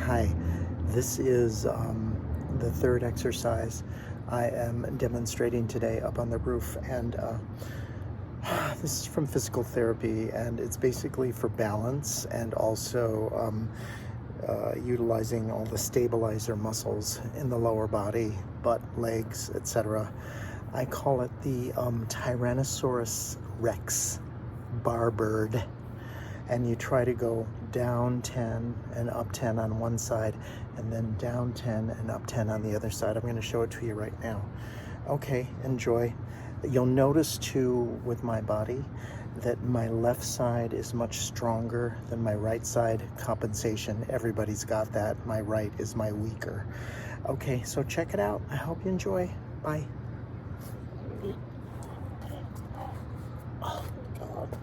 Hi, this is the third exercise I am demonstrating today up on the roof, and this is from physical therapy, and it's basically for balance and also utilizing all the stabilizer muscles in the lower body, butt, legs, etc. I call it the Tyrannosaurus Rex bar bird. And you try to go down 10 and up 10 on one side, and then down 10 and up 10 on the other side. I'm going to show it to you right now. Okay, enjoy. You'll notice too with my body that my left side is much stronger than my right side. Compensation, everybody's got that. My right is my weaker. Okay, so check it out. I hope you enjoy. Bye. Oh, God.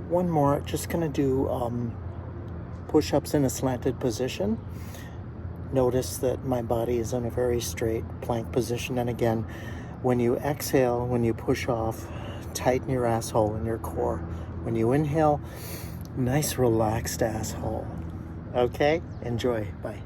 One more, just gonna do push-ups in a slanted position. Notice that my body is in a very straight plank position. And again, when you exhale, when you push off, tighten your asshole and your core. When you inhale, nice relaxed asshole. Okay, enjoy, bye.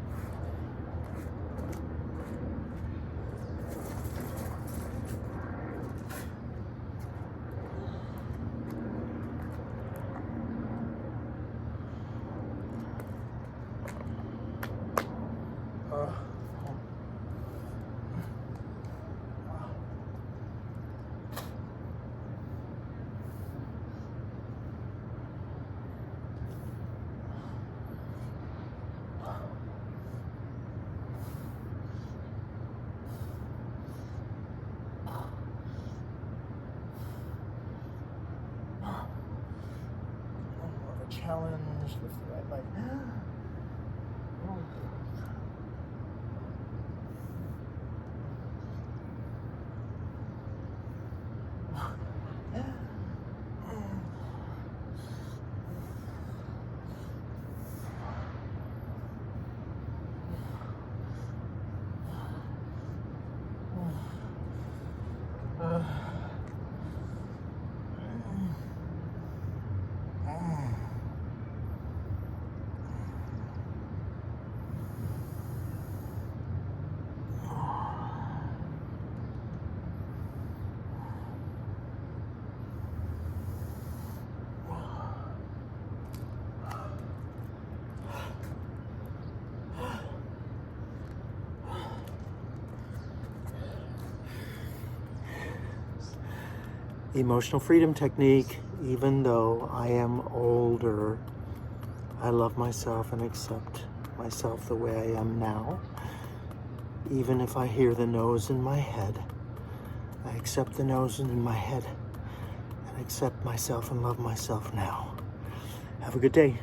Challenge with the right leg. Emotional freedom technique. Even though I am older, I love myself and accept myself the way I am now. Even if I hear the no's in my head, I accept the no's in my head and accept myself and love myself now. Have a good day.